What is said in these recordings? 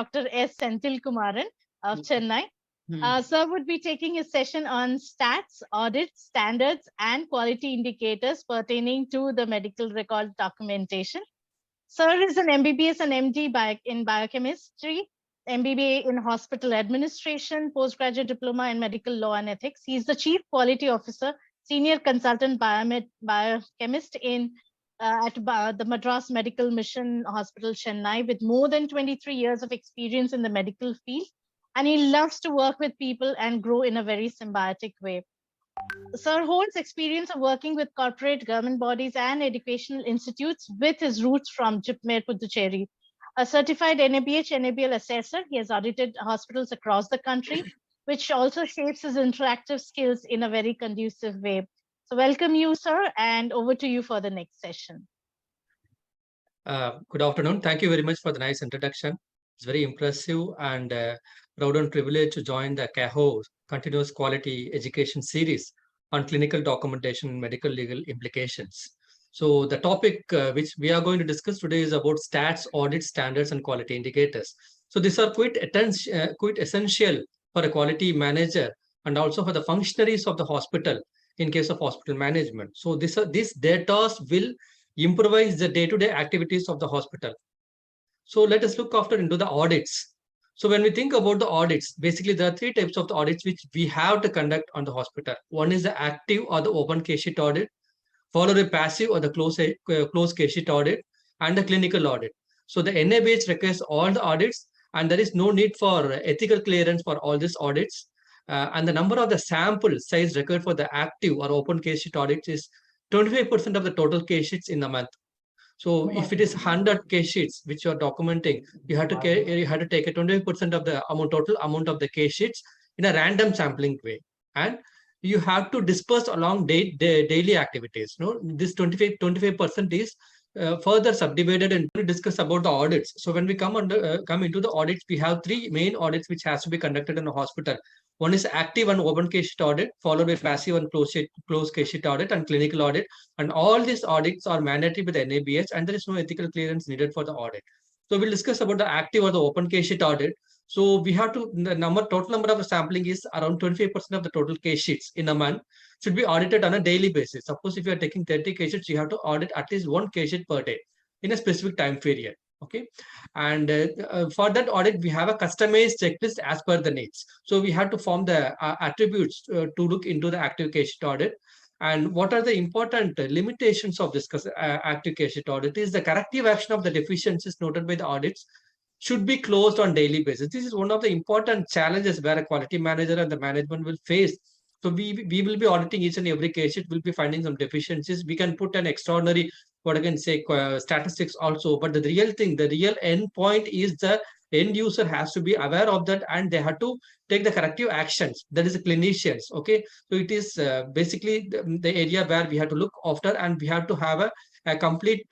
Dr.S.Senthilkumaran of Chennai. Sir would be taking a session on stats, audits, standards, and quality indicators pertaining to the medical record documentation. Sir is an MBBS and MD in biochemistry, MBBA in hospital administration, postgraduate diploma in medical law and ethics. He is the Chief Quality Officer, Senior Consultant Biochemist at the Madras Medical Mission Hospital, Chennai, with more than 23 years of experience in the medical field. And he loves to work with people and grow in a very symbiotic way. Sir holds experience of working with corporate government bodies and educational institutes with his roots from Jipmer, Puducherry. A certified NABH, NABL assessor, he has audited hospitals across the country, which also shapes his interactive skills in a very conducive way. So welcome you, sir, and over to you for the next session. Good afternoon. Thank you very much for the nice introduction. It's very impressive and proud and privileged to join the CAHO Continuous Quality Education Series on clinical documentation and medical legal implications. So the topic which we are going to discuss today is about stats, audit standards, and quality indicators. So these are quite essential for a quality manager and also for the functionaries of the hospital in case of hospital management. So these data will improvise the day-to-day activities of the hospital. So let us look after into the audits. So when we think about the audits, basically there are three types of the audits which we have to conduct on the hospital. One is the active or the open case sheet audit, followed by passive or the closed case sheet audit, and the clinical audit. So the NABH requires all the audits, and there is no need for ethical clearance for all these audits. And the number of the sample size required for the active or open case sheet audits is 25% of the total case sheets in a month. So if it is 100 case sheets which you are documenting, you have to take a 25% of the total amount of the case sheets in a random sampling way, and you have to disperse along daily activities. This 25% is further subdivided and we discuss about the audits. So when we come into the audits, we have three main audits which has to be conducted in a hospital. One is active and open case sheet audit, followed by passive and closed case sheet audit, and clinical audit. And all these audits are mandatory with the NABH, and there is no ethical clearance needed for the audit. So we'll discuss about the active or the open case sheet audit. So we have to, total number of sampling is around 25% of the total case sheets in a month should be audited on a daily basis. Suppose if you are taking 30 case sheets, you have to audit at least one case sheet per day in a specific time period. Okay, and for that audit, we have a customized checklist as per the needs. So we have to form the attributes to look into the active case sheet audit. And what are the important limitations of this active case sheet audit is the corrective action of the deficiencies noted by the audits should be closed on daily basis. This is one of the important challenges where a quality manager and the management will face. So we will be auditing each and every case. It will be finding some deficiencies. We can put an extraordinary, what I can say, statistics also. But the real thing, the real end point is the end user has to be aware of that, and they have to take the corrective actions. That is the clinicians. Okay, so it is basically the area where we have to look after, and we have to have a complete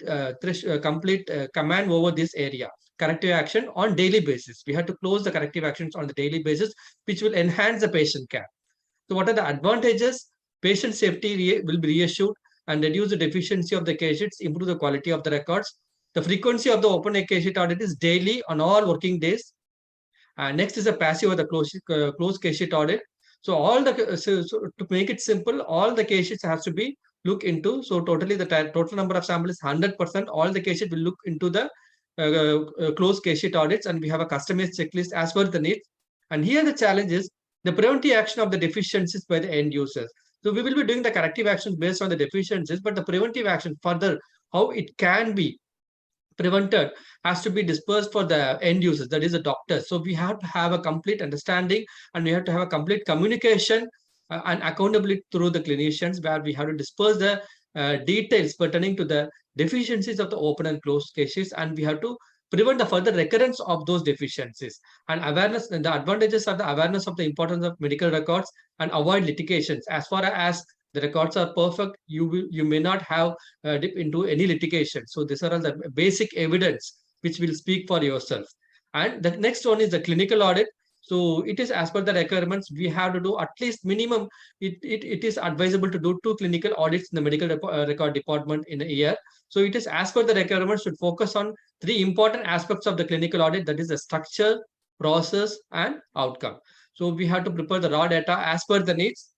command over this area. Corrective action on daily basis. We have to close the corrective actions on the daily basis, which will enhance the patient care. So what are the advantages? Patient safety will be reassured and reduce the deficiency of the case sheets, improve the quality of the records. The frequency of the open case sheet audit is daily on all working days. Next is a passive or the closed case sheet audit. So all the so to make it simple, all the case sheets has to be looked into. So totally the total number of samples is 100%. All the case sheet will look into the closed case sheet audits, and we have a customized checklist as per the needs. And here the challenge is the preventive action of the deficiencies by the end users. So we will be doing the corrective actions based on the deficiencies, but the preventive action further, how it can be prevented, has to be dispersed for the end users, that is the doctors. So we have to have a complete understanding, and we have to have a complete communication and accountability through the clinicians, where we have to disperse the details pertaining to the deficiencies of the open and closed cases, and we have to prevent the further recurrence of those deficiencies. And awareness, and the advantages are the awareness of the importance of medical records and avoid litigations. As far as the records are perfect, you may not have dip into any litigation. So these are all the basic evidence which will speak for yourself. And the next one is the clinical audit. So it is as per the requirements, we have to do at least minimum, it is advisable to do 2 clinical audits in the medical record department in a year. So it is as per the requirements should focus on 3 important aspects of the clinical audit, that is the structure, process, and outcome. So we have to prepare the raw data as per the needs.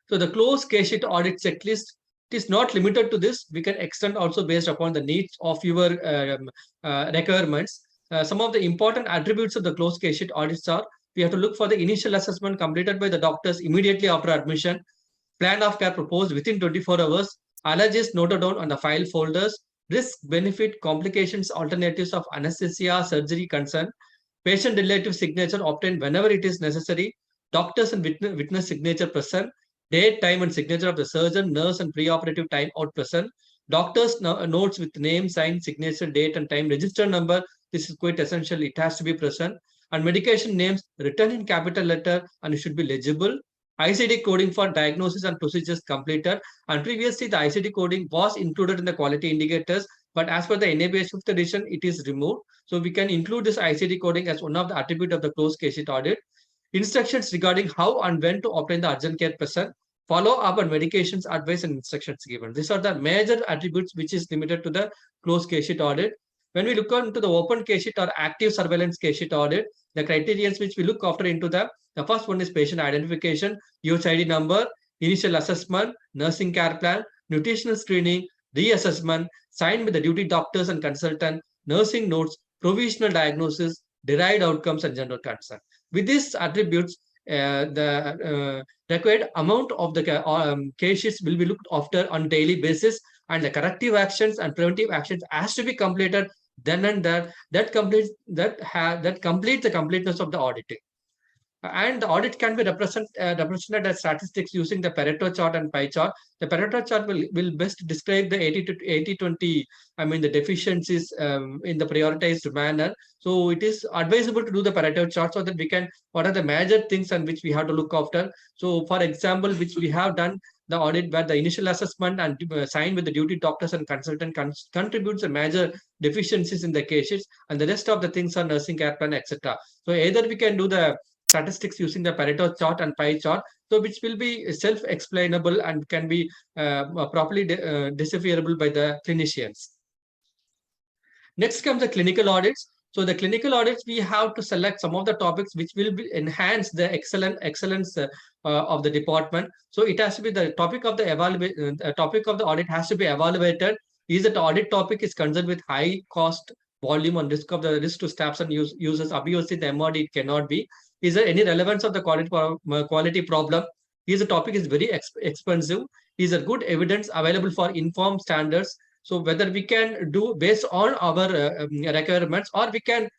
So the closed case sheet audit checklist, it is not limited to this. We can extend also based upon the needs of your requirements. Some of the important attributes of the closed case sheet audits are: we have to look for the initial assessment completed by the doctors immediately after admission, plan of care proposed within 24 hours, allergies noted down on the file folders, risk, benefit, complications, alternatives of anesthesia, surgery concern, patient relative signature obtained whenever it is necessary, doctors and witness signature present, date, time, and signature of the surgeon, nurse, and preoperative time out present, doctor's notes with name, sign, signature, date, and time, register number. This is quite essential. It has to be present. And medication names written in capital letter and it should be legible. ICD coding for diagnosis and procedures completed. And previously, the ICD coding was included in the quality indicators, but as per the NABS 5th edition, it is removed. So we can include this ICD coding as one of the attribute of the closed case sheet audit. Instructions regarding how and when to obtain the urgent care present. Follow up on medications, advice, and instructions given. These are the major attributes which is limited to the closed case sheet audit. When we look into the open case sheet or active surveillance case sheet audit, the criteria which we look after into the first one is patient identification, UHID number, initial assessment, nursing care plan, nutritional screening, reassessment, signed by the duty doctors and consultant, nursing notes, provisional diagnosis, derived outcomes, and general concern. With these attributes, the required amount of the cases will be looked after on daily basis, and the corrective actions and preventive actions has to be completed then and there. That completes the completeness of the auditing. And the audit can be represented as statistics using the Pareto chart and pie chart. The Pareto chart will best describe the 80-20, I mean, the deficiencies in the prioritized manner. So it is advisable to do the Pareto chart so that we can, what are the major things and which we have to look after. So for example, which we have done the audit where the initial assessment and signed with the duty doctors and consultant contributes a major deficiencies in the cases, and the rest of the things are nursing care plan, etc. So either we can do the statistics using the Pareto chart and pie chart, so which will be self-explainable and can be properly decipherable by the clinicians. Next comes the clinical audits. So the clinical audits, we have to select some of the topics which will be enhance the excellence of the department. So it has to be the topic of the topic of the audit has to be evaluated. Is that audit topic is concerned with high cost, volume, and risk to staffs and users? Obviously, the MRD it cannot be. Is there any relevance of the quality problem? Is the topic is very expensive? Is there good evidence available for informed standards? So whether we can do based on our requirements, or we can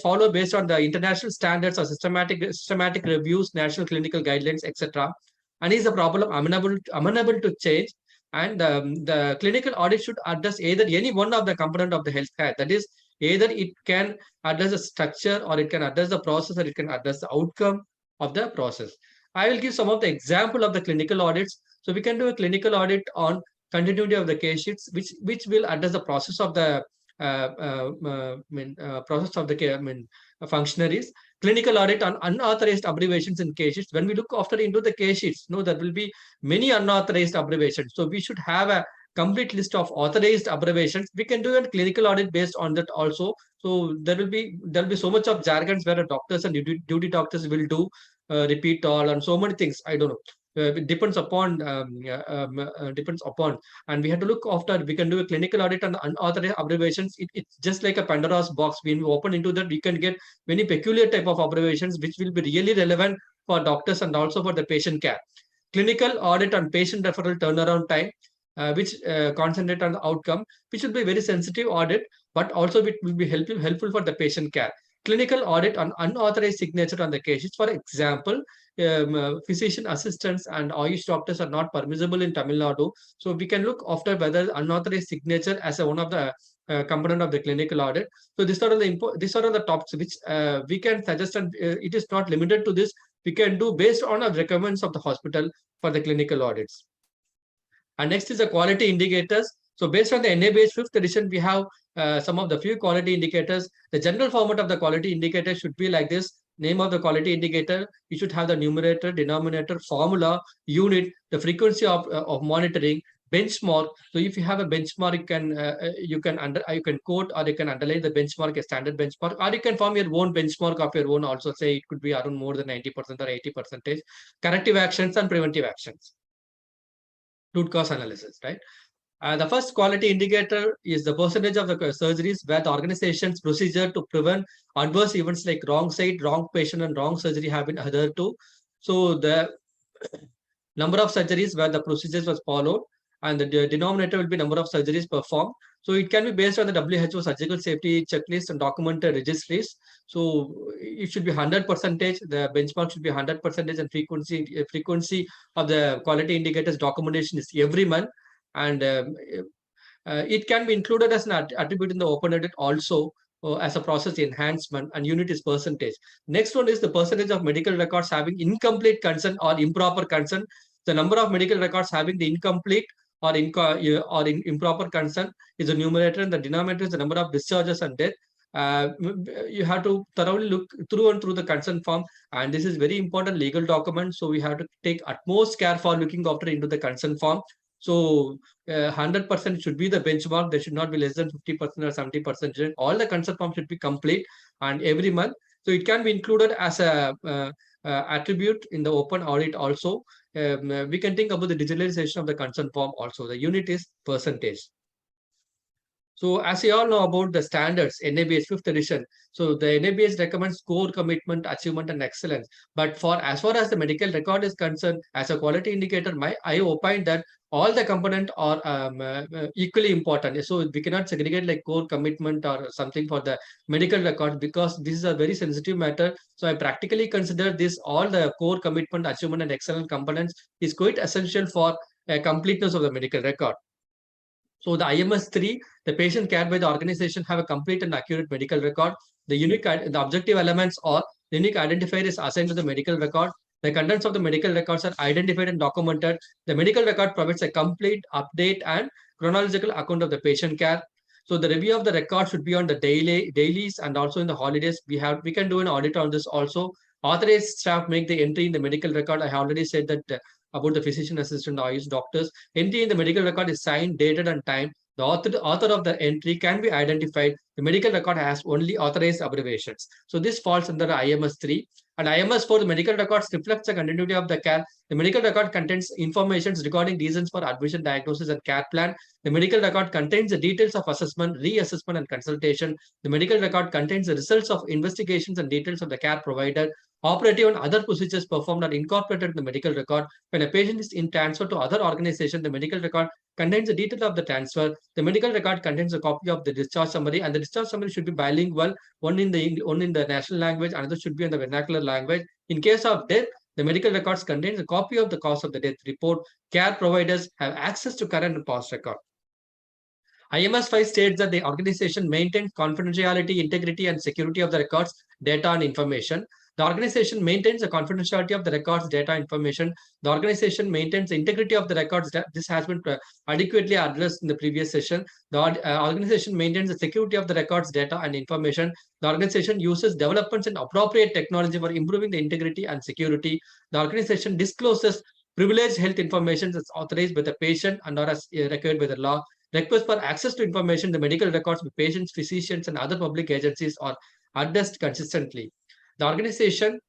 follow based on the international standards or systematic reviews, national clinical guidelines, etc. And is the problem amenable to change? And the clinical audit should address either any one of the component of the healthcare. That is, either it can address the structure, or it can address the process, or it can address the outcome of the process. I will give some of the example of the clinical audits. So we can do a clinical audit on continuity of the case sheets, which will address the process of the process of the care, functionaries. Clinical audit on unauthorized abbreviations in case sheets. When we look after into the case sheets, there will be many unauthorized abbreviations. So we should have a complete list of authorized abbreviations. We can do a clinical audit based on that also. So there will be so much of jargons where the doctors and duty doctors will do repeat all and so many things. I don't know. It depends upon and we have to look after. We can do a clinical audit on unauthorized abbreviations. It's just like a Pandora's box. When we open into that, we can get many peculiar type of abbreviations which will be really relevant for doctors and also for the patient care. Clinical audit on patient referral turnaround time, which concentrate on the outcome, which will be very sensitive audit, but also it will be helpful for the patient care. Clinical audit on unauthorized signature on the cases. For example, physician assistants and Ayush doctors are not permissible in Tamil Nadu. So we can look after whether unauthorized signature as one of the component of the clinical audit. So these are the topics which we can suggest, and it is not limited to this. We can do based on the requirements of the hospital for the clinical audits. And next is the quality indicators. So based on the NABH 5th edition, we have some of the few quality indicators. The general format of the quality indicator should be like this. Name of the quality indicator, you should have the numerator, denominator, formula, unit, the frequency of monitoring, benchmark. So if you have a benchmark, you can quote or you can underline the benchmark, a standard benchmark, or you can form your own benchmark of your own also. Say it could be around more than 90% or 80%. Corrective actions and preventive actions. Root cause analysis, right? The first quality indicator is the percentage of the surgeries where the organization's procedure to prevent adverse events like wrong site, wrong patient, and wrong surgery have been adhered to. So the number of surgeries where the procedures was followed, and the denominator will be number of surgeries performed. So it can be based on the WHO surgical safety checklist and documented registries. So it should be 100%. The benchmark should be 100%, and frequency of the quality indicators documentation is every month. And it can be included as an attribute in the open audit also, as a process enhancement, and unit is percentage. Next one is the percentage of medical records having incomplete consent or improper consent. The number of medical records having the incomplete or improper consent is the numerator, and the denominator is the number of discharges and death. You have to thoroughly look through and through the consent form, and this is very important legal document. So we have to take utmost care for looking after into the consent form. So 100% should be the benchmark. There should not be less than 50% or 70%. All the consent forms should be complete and every month. So it can be included as a attribute in the open audit also. We can think about the digitalization of the consent form also. The unit is percentage. So as you all know about the standards, NABH 5th edition. So the NABH recommends core commitment, achievement, and excellence. But for as far as the medical record is concerned, as a quality indicator, I opine that all the components are equally important. So we cannot segregate like core commitment or something for the medical record, because this is a very sensitive matter. So I practically consider this all the core commitment, achievement, and excellence components is quite essential for completeness of the medical record. So the IMS 3, the patient cared by the organization have a complete and accurate medical record. The objective elements are the unique identifier is assigned to the medical record. The contents of the medical records are identified and documented. The medical record provides a complete update and chronological account of the patient care. So the review of the record should be on the dailies and also in the holidays. We can do an audit on this also. Authorized staff make the entry in the medical record. I already said that about the physician assistant or doctors. Entry in the medical record is signed, dated, and time. The author of the entry can be identified. The medical record has only authorized abbreviations. So this falls under IMS 3. And IMS 4, the medical records reflects the continuity of the care. The medical record contains information regarding reasons for admission, diagnosis, and care plan. The medical record contains the details of assessment, reassessment, and consultation. The medical record contains the results of investigations and details of the care provided. Operative and other procedures performed are incorporated in the medical record. When a patient is in transfer to other organization, the medical record contains the detail of the transfer. The medical record contains a copy of the discharge summary, and the discharge summary should be bilingual, one in the national language, another should be in the vernacular language. In case of death, the medical records contains a copy of the cause of the death report. Care providers have access to current and past record. IMS 5 states that the organization maintains confidentiality, integrity, and security of the records, data, and information. The organization maintains the confidentiality of the records, data, information. The organization maintains the integrity of the records. This has been adequately addressed in the previous session. The organization maintains the security of the records, data, and information. The organization uses developments in appropriate technology for improving the integrity and security. The organization discloses privileged health information that's authorized by the patient and or as required by the law. Requests for access to information, the medical records of patients, physicians, and other public agencies are addressed consistently. The organization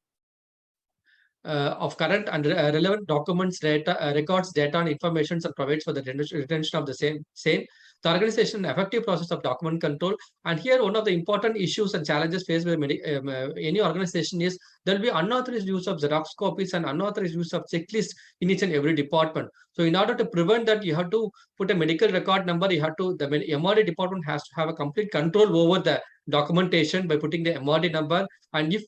of current and relevant documents, records, data, and information and provides for the retention of the same. The organization effective process of document control. And here one of the important issues and challenges faced by any organization is there will be unauthorized use of Xerox copies and unauthorized use of checklists in each and every department. So in order to prevent that, you have to put a medical record number. The MRD department has to have a complete control over the documentation by putting the MRD number. And if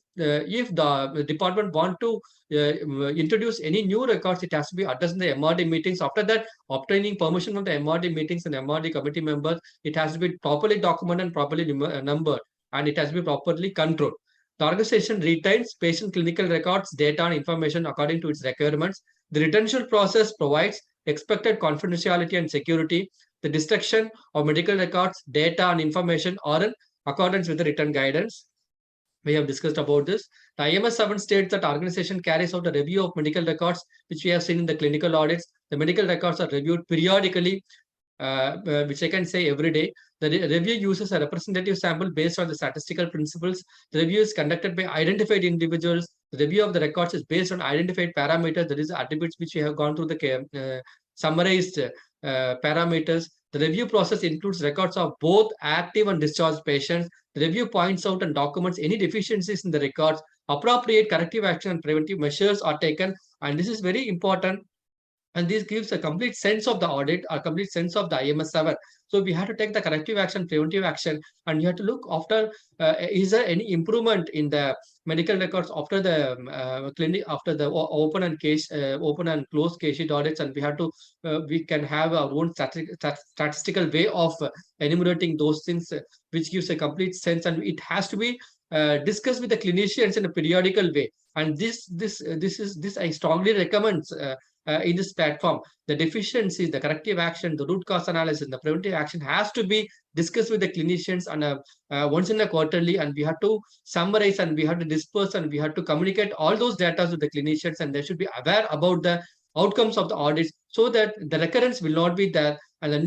the department want to introduce any new records, it has to be addressed in the MRD meetings. After that, obtaining permission from the MRD meetings and MRD committee members, it has to be properly documented and properly numbered, and it has to be properly controlled. The organization retains patient clinical records, data, and information according to its requirements. The retention process provides expected confidentiality and security. the destruction of medical records, data, and information are in accordance with the written guidance. We have discussed about this. The IMS 7 states that organization carries out a review of medical records, which we have seen in the clinical audits. The medical records are reviewed periodically, which I can say every day. The review uses a representative sample based on the statistical principles. The review is conducted by identified individuals. The review of the records is based on identified parameters, that is, attributes which we have gone through the summarized parameters. The review process includes records of both active and discharged patients. The review points out and documents any deficiencies in the records. Appropriate corrective action and preventive measures are taken. And this is very important. And this gives a complete sense of the audit, a complete sense of the IMS 7. So we have to take the corrective action, preventive action, and you have to look after, is there any improvement in the medical records after the clinic, after the open and open and closed case sheet audits, and we have to, we can have our own statistical way of enumerating those things, which gives a complete sense, and it has to be discussed with the clinicians in a periodical way. And this I strongly recommend in this platform. The deficiencies, the corrective action, the root cause analysis, the preventive action has to be discussed with the clinicians on once in a quarterly, and we have to summarize and we have to disperse and we have to communicate all those data with the clinicians, and they should be aware about the outcomes of the audits so that the recurrence will not be there, and the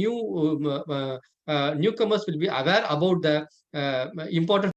newcomers will be aware about the importance